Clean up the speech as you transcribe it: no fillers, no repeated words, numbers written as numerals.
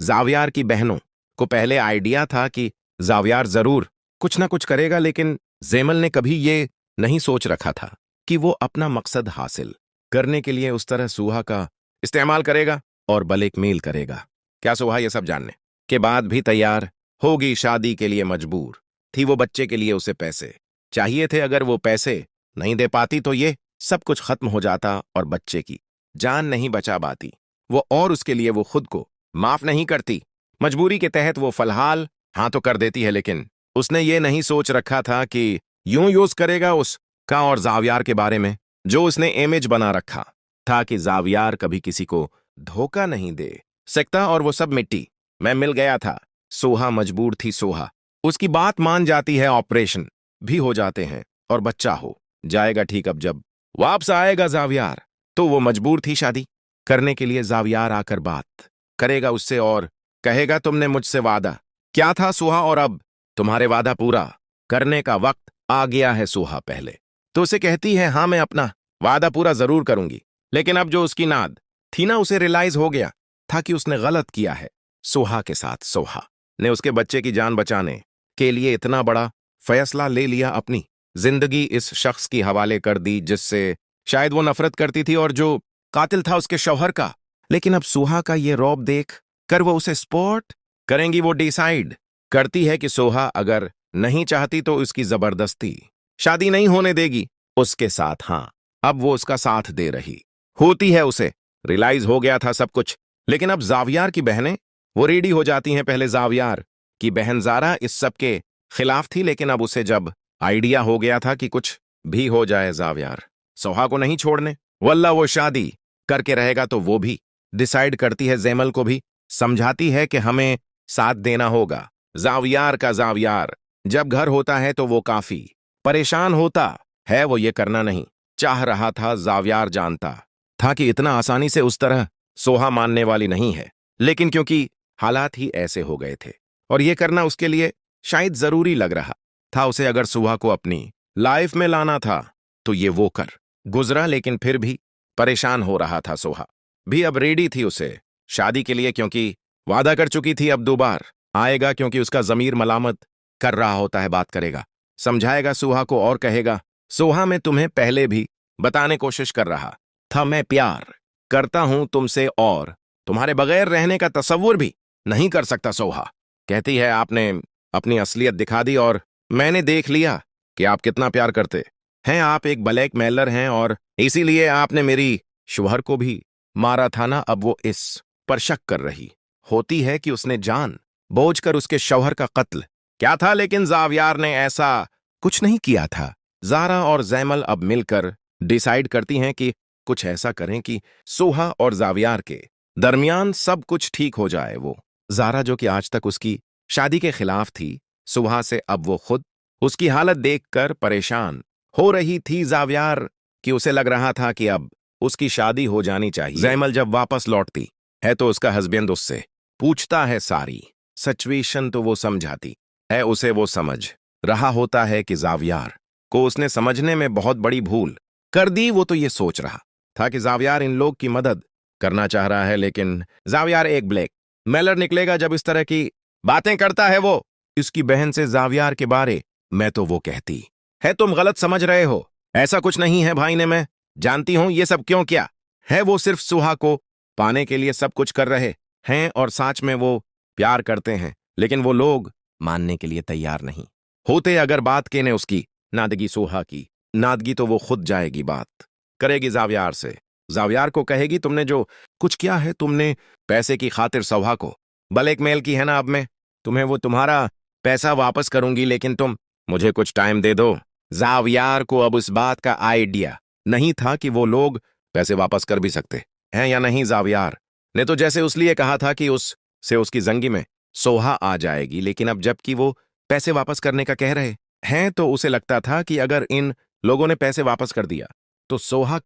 जावियार की बहनों को पहले आइडिया था कि जावियार जरूर कुछ ना कुछ करेगा, लेकिन जेमल ने कभी ये नहीं सोच रखा था कि वो अपना मकसद हासिल करने के लिए उस तरह सुहा का इस्तेमाल करेगा और ब्लैकमेल करेगा। क्या सुहा ये सब जानने के बाद भी तैयार होगी शादी के लिए? मजबूर थी वो, बच्चे के लिए उसे पैसे चाहिए थे। अगर वो पैसे नहीं दे पाती तो ये सब कुछ खत्म हो जाता और बच्चे की जान नहीं बचा पाती वो, और उसके लिए वो खुद को माफ नहीं करती। मजबूरी के तहत वो फिलहाल हाँ तो कर देती है, लेकिन उसने ये नहीं सोच रखा था कि यूं यूज करेगा उसका और जावियार के बारे में जो उसने इमेज बना रखा था कि जावियार कभी किसी को धोखा नहीं दे सकता, और वो सब मिट्टी में मिल गया था। सोहा मजबूर थी। सोहा उसकी बात मान जाती है, ऑपरेशन भी हो जाते हैं और बच्चा हो जाएगा ठीक। अब जब वापस आएगा जावियार तो वो मजबूर थी शादी करने के लिए। जावियार आकर बात करेगा उससे और कहेगा तुमने मुझसे वादा क्या था सुहा, और अब तुम्हारे वादा पूरा करने का वक्त आ गया है। सुहा पहले तो उसे कहती है हाँ मैं अपना वादा पूरा जरूर करूंगी, लेकिन अब जो उसकी नाद थी ना, उसे रियलाइज हो गया था कि उसने गलत किया है सुहा के साथ। सुहा ने उसके बच्चे की जान बचाने के लिए इतना बड़ा फैसला ले लिया, अपनी जिंदगी इस शख्स की हवाले कर दी जिससे शायद वो नफरत करती थी और जो कातिल था उसके शौहर का। लेकिन अब सुहा का ये रौब देख कर वो उसे सपोर्ट करेंगी। वो डिसाइड करती है कि सोहा अगर नहीं चाहती तो उसकी जबरदस्ती शादी नहीं होने देगी उसके साथ। हाँ, अब वो उसका साथ दे रही होती है। उसे रियलाइज हो गया था सब कुछ। लेकिन अब जावियार की बहनें वो रेडी हो जाती हैं। पहले जावियार की बहन जारा इस सब के खिलाफ थी, लेकिन अब उसे जब आइडिया हो गया था कि कुछ भी हो जाए जावियार सोहा को नहीं छोड़ने, वल्ला वो शादी करके रहेगा, तो वो भी डिसाइड करती है। जेमल को भी समझाती है कि हमें साथ देना होगा जावियार का। जावियार जब घर होता है तो वो काफी परेशान होता है। वो ये करना नहीं चाह रहा था। जावियार जानता था कि इतना आसानी से उस तरह सोहा मानने वाली नहीं है, लेकिन क्योंकि हालात ही ऐसे हो गए थे और ये करना उसके लिए शायद जरूरी लग रहा था उसे। अगर सुहा को अपनी लाइफ में लाना था तो ये वो कर गुजरा, लेकिन फिर भी परेशान हो रहा था। सोहा भी अब रेडी थी उसे शादी के लिए, क्योंकि वादा कर चुकी थी अब दोबार आएगा, क्योंकि उसका जमीर मलामत कर रहा होता है। बात करेगा, समझाएगा सुहा को और कहेगा सोहा मैं तुम्हें पहले भी बताने कोशिश कर रहा था, मैं प्यार करता हूं तुमसे और तुम्हारे बगैर रहने का तसव्वुर भी नहीं कर सकता। सोहा कहती है आपने अपनी असलियत दिखा दी और मैंने देख लिया कि आप कितना प्यार करते हैं। आप एक ब्लैकमेलर हैं और इसीलिए आपने मेरी शौहर को भी मारा था ना। अब वो इस पर शक कर रही होती है कि उसने जान बूझकर उसके शौहर का कत्ल क्या था, लेकिन जावियार ने ऐसा कुछ नहीं किया था। जारा और जैमल अब मिलकर डिसाइड करती हैं कि कुछ ऐसा करें कि सोहा और जावियार के दरमियान सब कुछ ठीक हो जाए। वो जारा जो कि आज तक उसकी शादी के खिलाफ थी सुहा से, अब वो खुद उसकी हालत देखकर परेशान हो रही थी। जावियार कि उसे लग रहा था कि अब उसकी शादी हो जानी चाहिए। जैमल जब वापस लौटती है तो उसका हस्बैंड उससे पूछता है सारी सिचुएशन, तो वो समझाती है उसे। वो समझ रहा होता है कि जावियार को उसने समझने में बहुत बड़ी भूल कर दी। वो तो ये सोच रहा था कि जावियार इन लोग की मदद करना चाह रहा है, लेकिन जावियार एक ब्लैक मेलर निकलेगा जब इस तरह की बातें करता है। वो इसकी बहन से जावियार के बारे में तो वो कहती है तुम गलत समझ रहे हो, ऐसा कुछ नहीं है भाई ने, मैं जानती हूं ये सब क्यों क्या है। वो सिर्फ सुहा को पाने के लिए सब कुछ कर रहे हैं और सच में वो प्यार करते हैं, लेकिन वो लोग मानने के लिए तैयार नहीं होते। अगर बात के ने उसकी नादगी सोहा की नादगी तो वो खुद जाएगी, बात करेगी जावियार से। जावियार को कहेगी तुमने जो कुछ किया है, तुमने पैसे की खातिर सोहा को ब्लैकमेल की है ना, अब मैं तुम्हें वो तुम्हारा पैसा वापस करूंगी, लेकिन तुम मुझे कुछ टाइम दे दो। जावियार को अब उस बात का आइडिया नहीं था कि वो लोग पैसे वापस कर भी सकते हैं या नहीं। जावियार ने तो जैसे उसलिए कहा था कि उससे उसकी जंगी में सोहा आ जाएगी, लेकिन अब जबकि वो पैसे वापस करने का कह रहे हैं तो उसे लगता था कि अगर इन लोगों ने पैसे वापस कर दिया तो सोहा